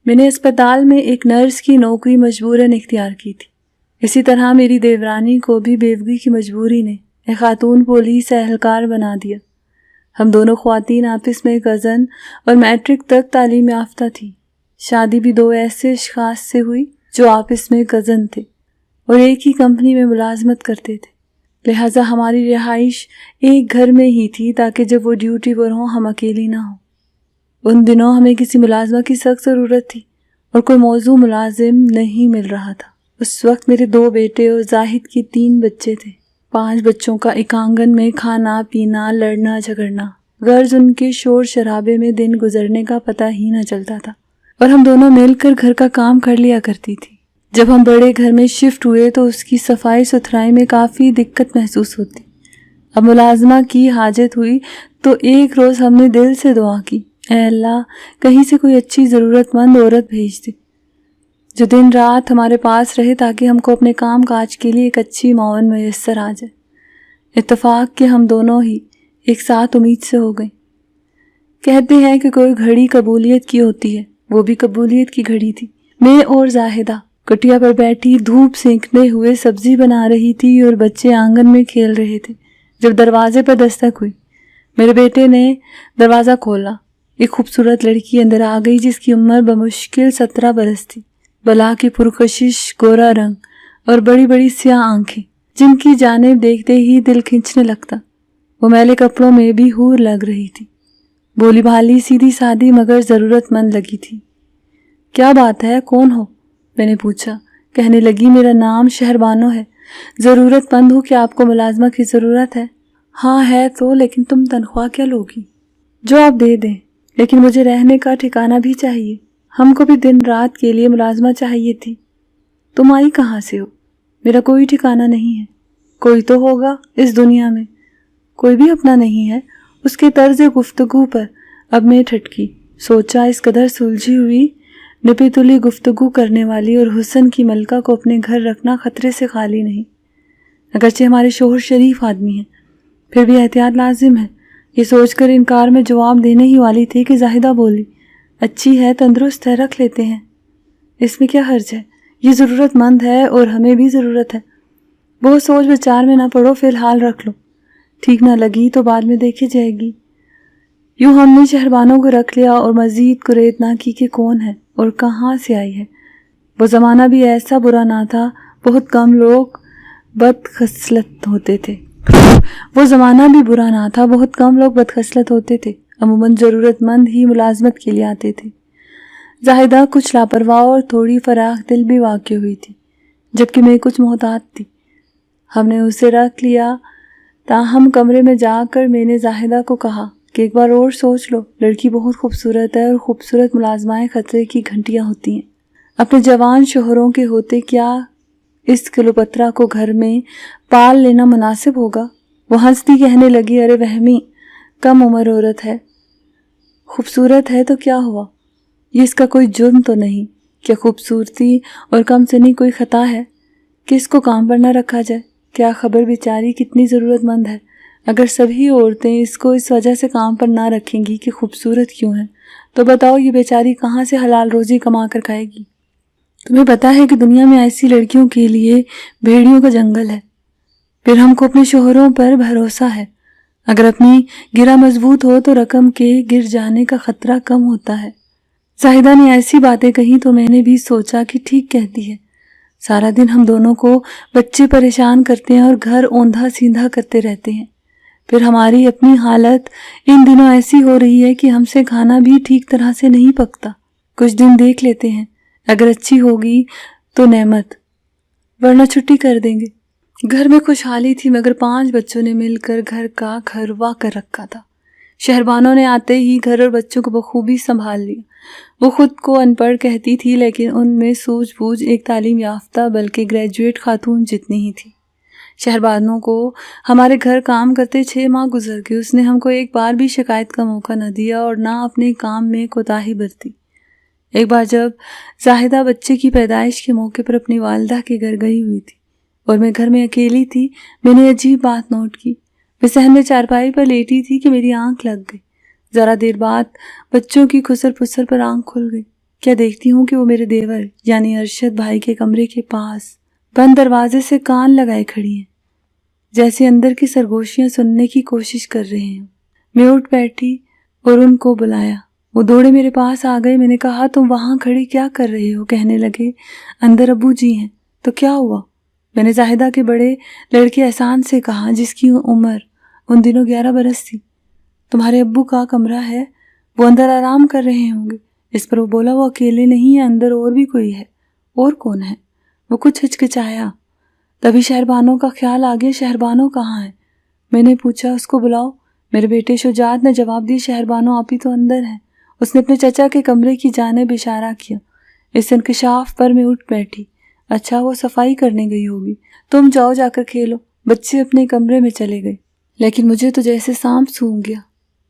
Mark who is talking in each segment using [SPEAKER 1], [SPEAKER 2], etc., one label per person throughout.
[SPEAKER 1] میں نے اسپتال میں ایک نرس کی نوکری مجبوراً اختیار کی تھی۔ اسی طرح میری دیورانی کو بھی بیوگی کی مجبوری نے ایک خاتون پولیس اہلکار بنا دیا۔ ہم دونوں خواتین آپس میں کزن اور میٹرک تک تعلیم یافتہ تھیں۔ شادی بھی دو ایسے اشخاص سے ہوئی جو آپس میں کزن تھے اور ایک ہی کمپنی میں ملازمت کرتے تھے، لہٰذا ہماری رہائش ایک گھر میں ہی تھی تاکہ جب وہ ڈیوٹی پر ہوں ہم اکیلی نہ ہوں۔ ان دنوں ہمیں کسی ملازمہ کی سخت ضرورت تھی اور کوئی موزوں ملازم نہیں مل رہا تھا۔ اس وقت میرے 2 بیٹے اور زاہد کے 3 بچے تھے۔ 5 بچوں کا ایک آنگن میں کھانا پینا، لڑنا جھگڑنا، غرض ان کے شور شرابے میں دن گزرنے کا پتہ ہی نہ چلتا تھا، اور ہم دونوں مل کر گھر کا کام کر لیا کرتی تھی۔ جب ہم بڑے گھر میں شفٹ ہوئے تو اس کی صفائی ستھرائی میں کافی دقت محسوس ہوتی۔ اب ملازمہ کی حاجت ہوئی تو ایک روز ہم نے دل سے دعا کی، اے اللہ کہیں سے کوئی اچھی ضرورت مند عورت بھیج دے جو دن رات ہمارے پاس رہے تاکہ ہم کو اپنے کام کاج کے لیے ایک اچھی معاون میسر آ جائے۔ اتفاق کہ ہم دونوں ہی ایک ساتھ امید سے ہو گئیں۔ کہتے ہیں کہ کوئی گھڑی قبولیت کی ہوتی ہے، وہ بھی قبولیت کی گھڑی تھی۔ میں اور زاہدہ کٹیا پر بیٹھی دھوپ سینکنے ہوئے سبزی بنا رہی تھی اور بچے آنگن میں کھیل رہے تھے جب دروازے پر دستک ہوئی۔ میرے بیٹے نے دروازہ کھولا۔ ایک خوبصورت لڑکی اندر آ گئی جس کی عمر بمشکل 17 برس تھی۔ بلا کی پرکشش گورا رنگ اور بڑی بڑی سیاہ آنکھیں جن کی جانب دیکھتے ہی دل کھنچنے لگتا۔ وہ میلے کپڑوں میں بھی حور لگ رہی تھی۔ بولی بھالی سیدھی سادی مگر ضرورت مند لگی تھی۔ کیا بات ہے، کون ہو؟ میں نے پوچھا۔ کہنے لگی، میرا نام شہربانو ہے۔ ضرورت مند ہو کہ آپ کو ملازمہ کی ضرورت ہے؟ ہاں ہے تو، لیکن تم تنخواہ کیا لوگی؟ جو آپ دے دیں، لیکن مجھے رہنے کا ٹھکانہ بھی چاہیے۔ ہم کو بھی دن رات کے لیے ملازمہ چاہیے تھی۔ تم آئی کہاں سے ہو؟ میرا کوئی ٹھکانہ نہیں ہے۔ کوئی تو ہوگا اس دنیا میں۔ کوئی بھی اپنا نہیں ہے۔ اس کے طرز گفتگو پر اب میں ٹھٹکی۔ سوچا اس قدر سلجھی ہوئی نپی تلی گفتگو کرنے والی اور حسن کی ملکہ کو اپنے گھر رکھنا خطرے سے خالی نہیں۔ اگرچہ ہمارے شوہر شریف آدمی ہیں، پھر بھی احتیاط لازم ہے۔ یہ سوچ کر انکار میں جواب دینے ہی والی تھی کہ زاہدہ بولی، اچھی ہے، تندرست ہے، رکھ لیتے ہیں۔ اس میں کیا حرج ہے؟ یہ ضرورت مند ہے اور ہمیں بھی ضرورت ہے۔ بہت سوچ بچار میں نہ پڑو، فی الحال رکھ لو، ٹھیک نہ لگی تو بعد میں دیکھی جائے گی۔ یوں ہم نے شہربانوں کو رکھ لیا اور مزید قریت نہ کی کہ کون ہے اور کہاں سے آئی ہے۔ وہ زمانہ بھی ایسا برا نہ تھا، بہت کم لوگ بدخصلت ہوتے تھے۔ عموماً ضرورت مند ہی ملازمت کے لیے آتے تھے۔ زاہدہ کچھ لاپرواہ اور تھوڑی فراخ دل بھی واقع ہوئی تھی، جبکہ میں کچھ محتاط تھی۔ ہم نے اسے رکھ لیا۔ تاہم کمرے میں جا کر میں نے زاہدہ کو کہا کہ ایک بار اور سوچ لو، لڑکی بہت خوبصورت ہے اور خوبصورت ملازمائیں خطرے کی گھنٹیاں ہوتی ہیں۔ اپنے جوان شوہروں کے ہوتے کیا اس کلوپترا کو گھر میں پال لینا مناسب ہوگا؟ وہ ہنستی کہنے لگی، ارے وہمی، کم عمر عورت ہے، خوبصورت ہے تو کیا ہوا؟ یہ اس کا کوئی جرم تو نہیں؟ کیا خوبصورتی اور کم سنی کوئی خطا ہے کہ اس کو کام پر نہ رکھا جائے؟ کیا خبر بیچاری کتنی ضرورت مند ہے۔ اگر سبھی عورتیں اس کو اس وجہ سے کام پر نہ رکھیں گی کہ خوبصورت کیوں ہے، تو بتاؤ یہ بیچاری کہاں سے حلال روزی کما کر کھائے گی؟ تمہیں پتہ ہے کہ دنیا میں ایسی لڑکیوں کے لیے بھیڑیوں کا جنگل ہے۔ پھر ہم کو اپنے شوہروں پر بھروسہ ہے۔ اگر اپنی گرہ مضبوط ہو تو رقم کے گر جانے کا خطرہ کم ہوتا ہے۔ زاہدہ نے ایسی باتیں کہیں تو میں نے بھی سوچا کہ ٹھیک کہتی ہے۔ سارا دن ہم دونوں کو بچے پریشان کرتے ہیں اور گھر اوندھا سیدھا کرتے رہتے ہیں۔ پھر ہماری اپنی حالت ان دنوں ایسی ہو رہی ہے کہ ہم سے کھانا بھی ٹھیک طرح سے نہیں پکتا۔ کچھ دن دیکھ لیتے ہیں، اگر اچھی ہوگی تو نعمت، ورنہ چھٹی کر دیں گے۔ گھر میں خوشحالی تھی مگر 5 بچوں نے مل کر گھر کا گھروا کر رکھا تھا۔ شہربانوں نے آتے ہی گھر اور بچوں کو بخوبی سنبھال لیا۔ وہ خود کو ان پڑھ کہتی تھی، لیکن ان میں سوجھ بوجھ ایک تعلیم یافتہ بلکہ گریجویٹ خاتون جتنی ہی تھی۔ شہربانوں کو ہمارے گھر کام کرتے 6 ماہ گزر گئے۔ اس نے ہم کو ایک بار بھی شکایت کا موقع نہ دیا اور نہ اپنے کام میں کوتاہی برتی۔ ایک بار جب زاہدہ بچے کی پیدائش کے موقع پر اپنی والدہ کے گھر گئی ہوئی تھی اور میں گھر میں اکیلی تھی، میں نے عجیب بات نوٹ کی۔ میں صحن میں چارپائی پر لیٹی تھی کہ میری آنکھ لگ گئی۔ ذرا دیر بعد بچوں کی خسر پسر پر آنکھ کھل گئی۔ کیا دیکھتی ہوں کہ وہ میرے دیور یعنی ارشد بھائی کے کمرے کے پاس بند دروازے سے کان لگائے کھڑی ہیں، جیسے اندر کی سرگوشیاں سننے کی کوشش کر رہے ہیں۔ میں اٹھ بیٹھی اور ان کو بلایا۔ وہ دوڑے میرے پاس آ گئے۔ میں نے کہا تم وہاں کھڑی کیا کر رہے ہو؟ کہنے لگے اندر ابو جی ہیں۔ تو کیا ہوا؟ میں نے زاہدہ کے بڑے لڑکے احسان سے کہا جس کی عمر ان دنوں 11 برس تھی۔ تمہارے ابو کا کمرہ ہے، وہ اندر آرام کر رہے ہوں گے۔ اس پر وہ بولا وہ اکیلے نہیں ہیں، اندر اور بھی کوئی ہے۔ اور کون ہے؟ وہ کچھ ہچکچایا۔ تبھی شہربانو کا خیال آ گیا، شہربانو کہاں ہے؟ میں نے پوچھا اس کو بلاؤ۔ میرے بیٹے شجاعت نے جواب دیا شہربانو آپ ہی تو اندر ہیں۔ اس نے اپنے چچا کے کمرے کی جانب اشارہ کیا۔ اس انکشاف پر میں اٹھ بیٹھی۔ اچھا وہ صفائی کرنے گئی ہوگی، تم جاؤ جا کر کھیلو۔ بچے اپنے کمرے میں چلے گئے، لیکن مجھے تو جیسے سانپ سونگھ گیا۔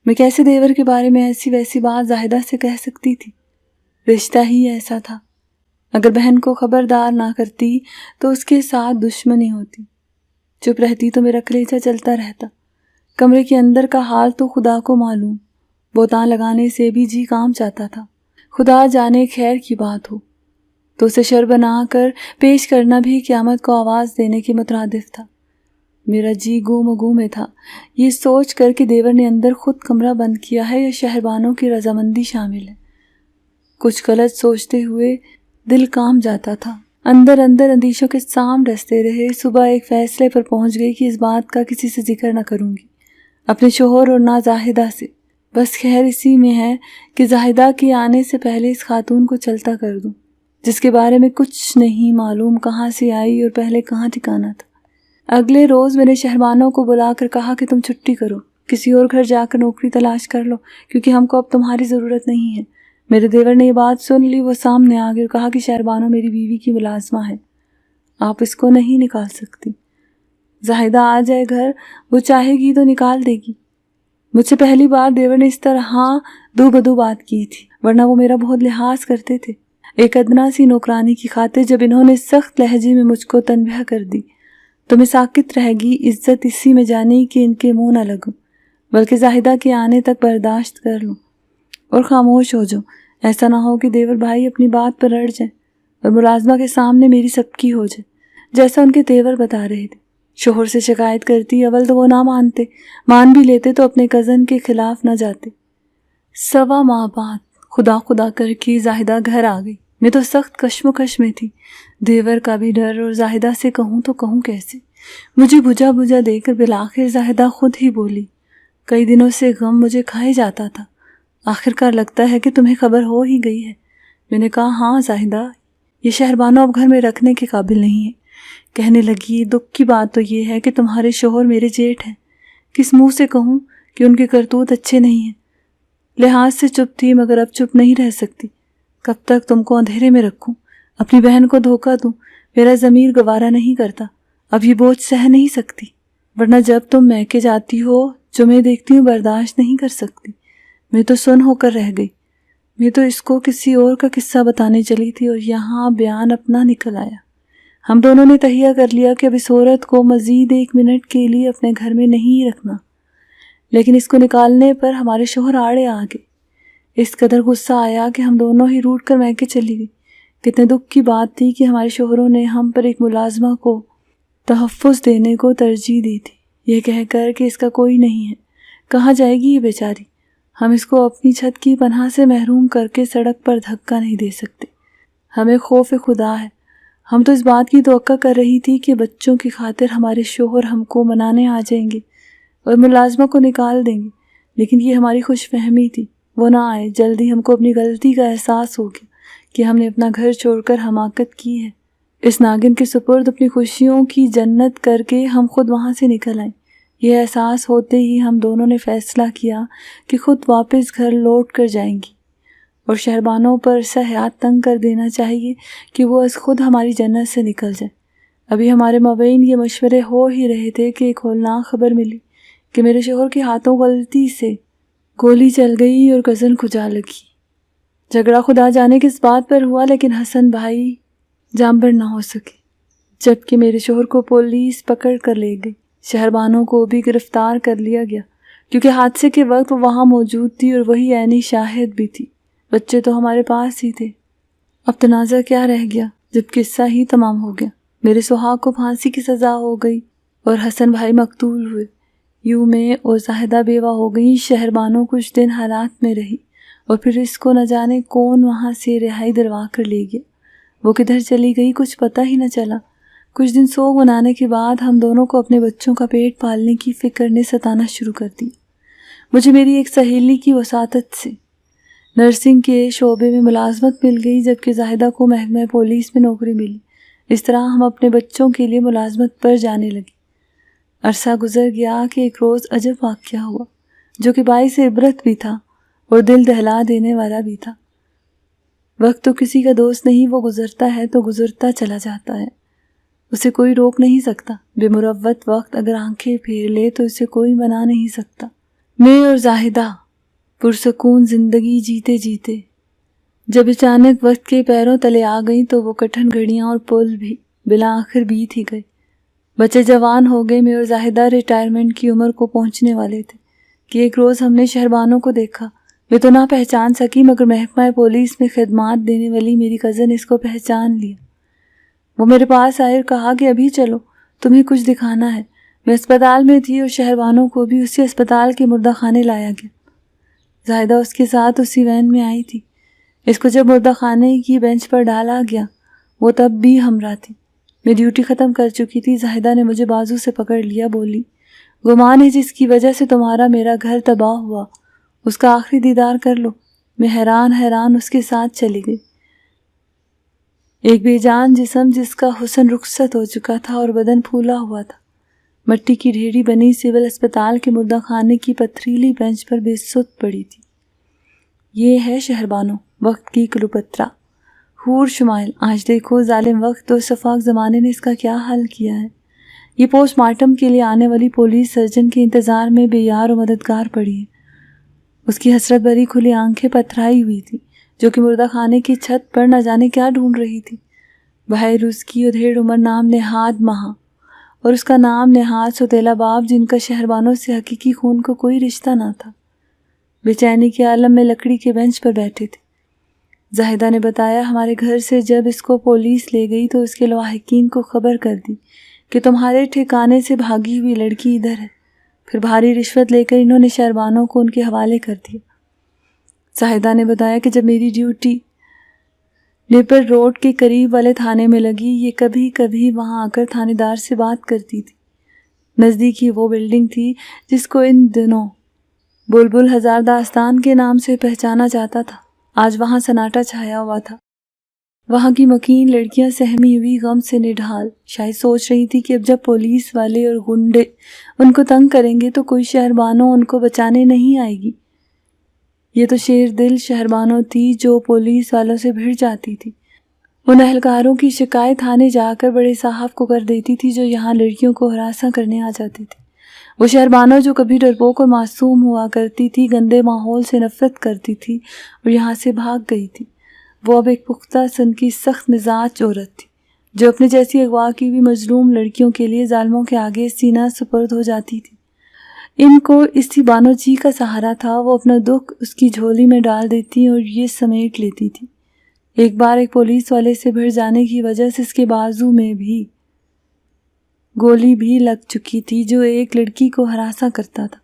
[SPEAKER 1] میں کیسے دیور کے بارے میں ایسی ویسی بات زاہدہ سے کہہ سکتی تھی؟ رشتہ ہی ایسا تھا۔ اگر بہن کو خبردار نہ کرتی تو اس کے ساتھ دشمنی ہوتی، چپ رہتی تو میرا کلیجہ چلتا رہتا۔ کمرے کے اندر کا حال تو خدا کو معلوم، بوتان لگانے سے بھی جی کام چاہتا تھا۔ خدا جانے خیر کی بات ہو تو اسے شر بنا کر پیش کرنا بھی قیامت کو آواز دینے کے مترادف تھا۔ میرا جی گم و گم میں تھا، یہ سوچ کر کہ دیور نے اندر خود کمرہ بند کیا ہے یا شہربانوں کی رضامندی شامل ہے۔ کچھ غلط سوچتے ہوئے دل کام جاتا تھا۔ اندر اندیشوں کے سام ڈستے رہے۔ صبح ایک فیصلے پر پہنچ گئی کہ اس بات کا کسی سے ذکر نہ کروں گی، اپنے شوہر اور نہ زاہدہ سے۔ بس خیر اسی میں ہے کہ زاہدہ کے آنے سے پہلے اس خاتون کو چلتا کر دوں، جس کے بارے میں کچھ نہیں معلوم، کہاں سے آئی اور پہلے کہاں ٹھکانا تھا۔ اگلے روز میں نے شہربانوں کو بلا کر کہا کہ تم چھٹی کرو، کسی اور گھر جا کر نوکری تلاش کر لو، کیونکہ ہم کو اب تمہاری ضرورت نہیں ہے۔ میرے دیور نے یہ بات سن لی۔ وہ سامنے آ گئے اور کہا کہ شہربانو میری بیوی کی ملازمہ ہے، آپ اس کو نہیں نکال سکتی۔ زاہدہ آ جائے گھر، وہ چاہے گی تو نکال دے گی۔ مجھ سے پہلی بار دیور نے اس طرح دو بدو بات کی تھی، ورنہ وہ میرا بہت لحاظ کرتے تھے۔ ایک ادنا سی نوکرانی کی خاطر جب انہوں نے سخت لہجے میں مجھ کو تنبیہ کر دی تو میں ساکت رہ گئی، عزت اسی میں جانی کہ ان کے منہ نہ لگوں، بلکہ زاہدہ کے آنے تک برداشت کر لوں اور خاموش ہو جاؤں۔ ایسا نہ ہو کہ دیور بھائی اپنی بات پر اڑ جائیں اور ملازمہ کے سامنے میری سبکی ہو جائے، جیسا ان کے تیور بتا رہے تھے۔ شوہر سے شکایت کرتی، اول تو وہ نہ مانتے، مان بھی لیتے تو اپنے کزن کے خلاف نہ جاتے۔ 1.25 ماہ بعد خدا خدا کر کے زاہدہ گھر آ گئی۔ میں تو سخت کشمکش میں تھی، دیور کا بھی ڈر، اور زاہدہ سے کہوں تو کہوں کیسے۔ مجھے بجھا بجھا دے کر بالآخر زاہدہ خود ہی بولی۔ کئی دنوں سے غم مجھے کھائے جاتا تھا، آخرکار لگتا ہے کہ تمہیں خبر ہو ہی گئی ہے۔ میں نے کہا ہاں زاہدہ، یہ شہربانو اب گھر میں رکھنے کے قابل نہیں ہے۔ کہنے لگی دکھ کی بات تو یہ ہے کہ تمہارے شوہر میرے جیٹھ ہیں، کس منہ سے کہوں کہ ان کے کرتوت اچھے نہیں ہیں۔ لحاظ سے چپ تھی مگر اب چپ نہیں رہ سکتی۔ کب تک تم کو اندھیرے میں رکھوں، اپنی بہن کو دھوکہ دوں؟ میرا ضمیر گوارا نہیں کرتا، اب یہ بوجھ سہ نہیں سکتی، ورنہ جب تم میکے جاتی ہو جو میں دیکھتی ہوں برداشت نہیں کر سکتی۔ میں تو سن ہو کر رہ گئی۔ میں تو اس کو کسی اور کا قصہ بتانے چلی تھی اور یہاں بیان اپنا نکل آیا۔ ہم دونوں نے تہیہ کر لیا کہ اب اس عورت کو مزید 1 منٹ کے لیے اپنے گھر میں نہیں رکھنا، لیکن اس کو نکالنے پر ہمارے شوہر آڑے آ گئے۔ اس قدر غصہ آیا کہ ہم دونوں ہی روٹ کر میکے چلی گئی۔ کتنے دکھ کی بات تھی کہ ہمارے شوہروں نے ہم پر ایک ملازمہ کو تحفظ دینے کو ترجیح دی تھی، یہ کہہ کر کہ اس کا کوئی نہیں ہے، کہاں جائے گی یہ بیچاری۔ ہم اس کو اپنی چھت کی پناہ سے محروم کر کے سڑک پر دھکا نہیں دے سکتے۔ ہمیں خوف خدا ہے۔ ہم تو اس بات کی توقع کر رہی تھی کہ بچوں کی خاطر ہمارے شوہر ہم کو منانے آ جائیں گے اور ملازمہ کو نکال دیں گے، لیکن یہ ہماری خوش فہمی تھی، وہ نہ آئے۔ جلدی ہم کو اپنی غلطی کا احساس ہو گیا کہ ہم نے اپنا گھر چھوڑ کر حماقت کی ہے۔ اس ناگن کے سپرد اپنی خوشیوں کی جنت کر کے ہم خود وہاں سے نکل آئیں۔ یہ احساس ہوتے ہی ہم دونوں نے فیصلہ کیا کہ خود واپس گھر لوٹ کر جائیں گی اور شہربانوں پر ایسا حیات تنگ کر دینا چاہیے کہ وہ از خود ہماری جنت سے نکل جائے۔ ابھی ہمارے مابین یہ مشورے ہو ہی رہے تھے کہ ایک ہولناک خبر ملی کہ میرے شوہر کے ہاتھوں غلطی سے گولی چل گئی اور کزن کو جا لگی۔ جھگڑا خدا جانے کس بات پر ہوا، لیکن حسن بھائی جانبر نہ ہو سکے، جبکہ میرے شوہر کو پولیس پکڑ کر لے گئی۔ شہربانوں کو بھی گرفتار کر لیا گیا کیونکہ حادثے کے وقت وہ وہاں موجود تھی اور وہی عینی شاہد بھی تھی۔ بچے تو ہمارے پاس ہی تھے، اب تنازع کیا رہ گیا جب قصہ ہی تمام ہو گیا۔ میرے سہاگ کو پھانسی کی سزا ہو گئی اور حسن بھائی مقتول ہوئے۔ یوں میں اور زاہدہ بیوہ ہو گئی۔ شہربانو کچھ دن حالات میں رہی اور پھر اس کو نہ جانے کون وہاں سے رہائی دلوا کر لے گیا۔ وہ کدھر چلی گئی کچھ پتہ ہی نہ چلا۔ کچھ دن سوگ منانے کے بعد ہم دونوں کو اپنے بچوں کا پیٹ پالنے کی فکر نے ستانا شروع کر دی۔ مجھے میری ایک سہیلی کی وساطت سے نرسنگ کے شعبے میں ملازمت مل گئی، جبکہ زاہدہ کو محکمہ پولیس میں نوکری ملی۔ اس طرح ہم اپنے بچوں کے لیے ملازمت پر جانے لگے۔ عرصہ گزر گیا کہ ایک روز عجب واقعہ ہوا جو کہ باعث عبرت بھی تھا اور دل دہلا دینے والا بھی تھا۔ وقت تو کسی کا دوست نہیں، وہ گزرتا ہے تو گزرتا چلا جاتا ہے، اسے کوئی روک نہیں سکتا۔ بے مروت وقت اگر آنکھیں پھیر لے تو اسے کوئی منا نہیں سکتا۔ میں اور زاہدہ پرسکون زندگی جیتے جیتے جب اچانک وقت کے پیروں تلے آ گئیں تو وہ کٹھن گھڑیاں اور پل بھی بالآخر بیت ہی گئے۔ بچے جوان ہو گئے۔ میں اور زاہدہ ریٹائرمنٹ کی عمر کو پہنچنے والے تھے کہ ایک روز ہم نے شہربانو کو دیکھا۔ میں تو نہ پہچان سکی مگر محکمہ پولیس میں خدمات دینے والی میری کزن اس کو پہچان لیا۔ وہ میرے پاس آئے اور کہا کہ ابھی چلو، تمہیں کچھ دکھانا ہے۔ میں اسپتال میں تھی اور شہربانو کو بھی اسی اسپتال کے مردہ خانے لایا گیا۔ زاہدہ اس کے ساتھ اسی وین میں آئی تھی۔ اس کو جب مردہ خانے کی بینچ پر ڈالا گیا وہ تب بھی ہمراہ تھی۔ میں ڈیوٹی ختم کر چکی تھی۔ زاہدہ نے مجھے بازو سے پکڑ لیا، بولی گمان ہے جس کی وجہ سے تمہارا میرا گھر تباہ ہوا اس کا آخری دیدار کر لو۔ میں حیران اس کے ساتھ چلی گئی۔ ایک بے جان جسم جس کا حسن رخصت ہو چکا تھا اور بدن پھولا ہوا تھا، مٹی کی ڈھیری بنی سول اسپتال کے مردہ خانے کی پتھریلی بینچ پر بے سود پڑی تھی۔ یہ ہے شہربانو، وقت کی کلوپترا، حور شمائل۔ آج دیکھو ظالم وقت اور شفاق زمانے نے اس کا کیا حال کیا ہے۔ یہ پوسٹ مارٹم کے لیے آنے والی پولیس سرجن کے انتظار میں بے یار و مددگار پڑی ہے۔ اس کی حسرت بھری کھلی آنکھیں پتھرائی ہوئی تھی جو کہ مردہ خانے کی چھت پر نہ جانے کیا ڈھونڈ رہی تھی۔ بھائی روس کی ادھیڑ عمر نام نہاد مہا اور اس کا نام نہاد سوتیلا باپ، جن کا شہربانو سے حقیقی خون کو کوئی رشتہ نہ تھا، بے چینی کے عالم میں لکڑی کے بینچ پر بیٹھے تھے۔ زاہدہ نے بتایا ہمارے گھر سے جب اس کو پولیس لے گئی تو اس کے لواحقین کو خبر کر دی کہ تمہارے ٹھکانے سے بھاگی ہوئی لڑکی ادھر ہے۔ پھر بھاری رشوت لے کر انہوں نے شہربانو کو ان کے حوالے کر دیا۔ زاہدہ نے بتایا کہ جب میری ڈیوٹی نیپر روڈ کے قریب والے تھانے میں لگی، یہ کبھی کبھی وہاں آ کر تھانے دار سے بات کرتی تھی۔ نزدیک ہی وہ بلڈنگ تھی جس کو ان دنوں بلبل ہزار داستان کے نام سے پہچانا جاتا تھا۔ آج وہاں سناٹا چھایا ہوا تھا۔ وہاں کی مکین لڑکیاں سہمی ہوئی غم سے نڈھال شاید سوچ رہی تھی کہ اب جب پولیس والے اور گنڈے ان کو تنگ کریں گے تو کوئی شہربانو ان کو بچانے نہیں آئے گی۔ یہ تو شیر دل شہربانو تھی جو پولیس والوں سے بھڑ جاتی تھی۔ ان اہلکاروں کی شکایت تھانے جا کر بڑے صاحب کو کر دیتی تھی جو یہاں لڑکیوں کو ہراساں کرنے آ جاتے تھے۔ وہ شہربانو جو کبھی ڈرپوک اور معصوم ہوا کرتی تھی، گندے ماحول سے نفرت کرتی تھی اور یہاں سے بھاگ گئی تھی، وہ اب ایک پختہ سن کی سخت مزاج عورت تھی جو اپنے جیسی اغوا کی ہوئی مظلوم لڑکیوں کے لیے ظالموں کے آگے سینہ سپرد ہو جاتی تھی۔ ان کو اسی بانو جی کا سہارا تھا۔ وہ اپنا دکھ اس کی جھولی میں ڈال دیتی اور یہ سمیٹ لیتی تھی۔ ایک بار ایک پولیس والے سے بھڑ جانے کی وجہ سے اس کے بازو میں بھی گولی بھی لگ چکی تھی جو ایک لڑکی کو ہراساں کرتا تھا۔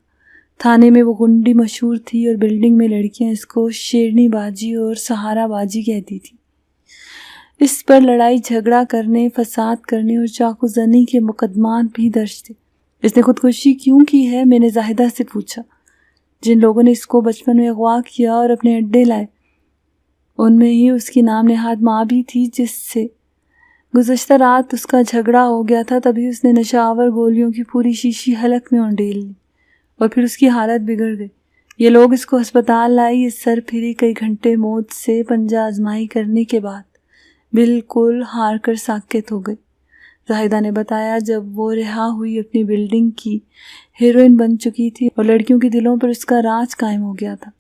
[SPEAKER 1] تھانے میں وہ گنڈی مشہور تھی اور بلڈنگ میں لڑکیاں اس کو شیرنی باجی اور سہارا باجی کہتی تھی۔ اس پر لڑائی جھگڑا کرنے، فساد کرنے اور چاقو زنی کے مقدمات بھی درج تھے۔ اس نے خودکشی کیوں کی ہے؟ میں نے زاہدہ سے پوچھا۔ جن لوگوں نے اس کو بچپن میں اغوا کیا اور اپنے اڈے لائے ان میں ہی اس کی نام نہاد ماں بھی تھی، جس سے گزشتہ رات اس کا جھگڑا ہو گیا تھا۔ تبھی اس نے نشہ آور گولیوں کی پوری شیشی حلق میں انڈیل لی اور پھر اس کی حالت بگڑ گئی۔ یہ لوگ اس کو ہسپتال لائی، اس سر پھری کئی گھنٹے موت سے پنجہ آزمائی کرنے کے بعد بالکل ہار کر ساکت ہو گئی۔ زاہدہ نے بتایا جب وہ رہا ہوئی اپنی بلڈنگ کی ہیروئن بن چکی تھی اور لڑکیوں کے دلوں پر اس کا راج قائم ہو گیا تھا۔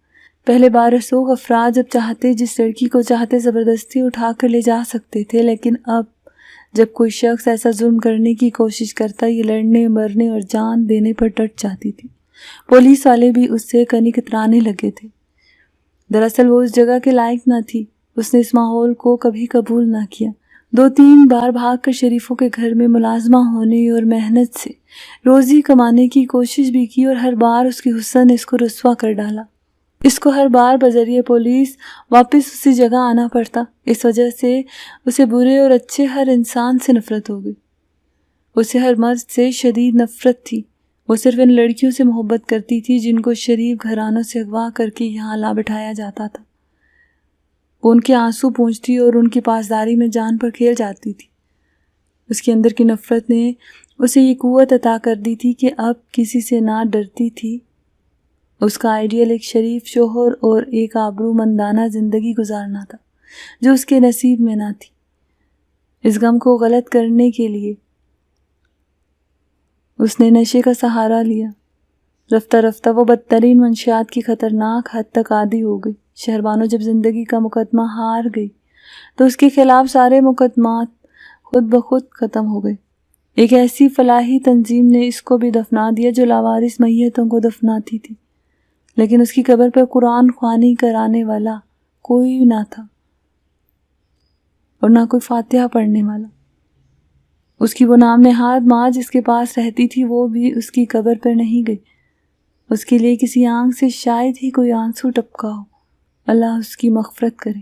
[SPEAKER 1] پہلے بارسوخ افراد جب چاہتے جس لڑکی کو چاہتے زبردستی اٹھا کر لے جا سکتے تھے، لیکن اب جب کوئی شخص ایسا ظلم کرنے کی کوشش کرتا یہ لڑنے مرنے اور جان دینے پر ڈٹ جاتی تھی۔ پولیس والے بھی اس سے کنی کترانے لگے تھے۔ دراصل وہ اس جگہ کے لائق نہ تھی اس نے اس ماحول کو کبھی قبول نہ کیا۔ 2-3 بار بھاگ کر شریفوں کے گھر میں ملازمہ ہونے اور محنت سے روزی کمانے کی کوشش بھی کی، اور ہر بار اس کی حسن نے اس کو رسوا کر ڈالا۔ اس کو ہر بار بذریعہ پولیس واپس اسی جگہ آنا پڑتا۔ اس وجہ سے اسے برے اور اچھے ہر انسان سے نفرت ہو گئی۔ اسے ہر مرد سے شدید نفرت تھی۔ وہ صرف ان لڑکیوں سے محبت کرتی تھی جن کو شریف گھرانوں سے اغوا کر کے یہاں لا بٹھایا جاتا تھا۔ وہ ان کے آنسو پونچھتی اور ان کی پاسداری میں جان پر کھیل جاتی تھی۔ اس کے اندر کی نفرت نے اسے یہ قوت عطا کر دی تھی کہ اب کسی سے نہ ڈرتی تھی۔ اس کا آئیڈیل ایک شریف شوہر اور ایک آبرو مندانہ زندگی گزارنا تھا، جو اس کے نصیب میں نہ تھی۔ اس غم کو غلط کرنے کے لیے اس نے نشے کا سہارا لیا۔ رفتہ رفتہ وہ بدترین منشیات کی خطرناک حد تک عادی ہو گئی۔ شہربانو جب زندگی کا مقدمہ ہار گئی تو اس کے خلاف سارے مقدمات خود بخود ختم ہو گئے۔ ایک ایسی فلاحی تنظیم نے اس کو بھی دفنا دیا جو لاوارث میتوں کو دفناتی تھی، لیکن اس کی قبر پر قرآن خوانی کرانے والا کوئی نہ تھا اور نہ کوئی فاتحہ پڑھنے والا۔ اس کی وہ نام نہاد ماں جس کے پاس رہتی تھی وہ بھی اس کی قبر پر نہیں گئی۔ اس کے لیے کسی آنکھ سے شاید ہی کوئی آنسو ٹپکا ہو۔ اللہ اس کی مغفرت کرے۔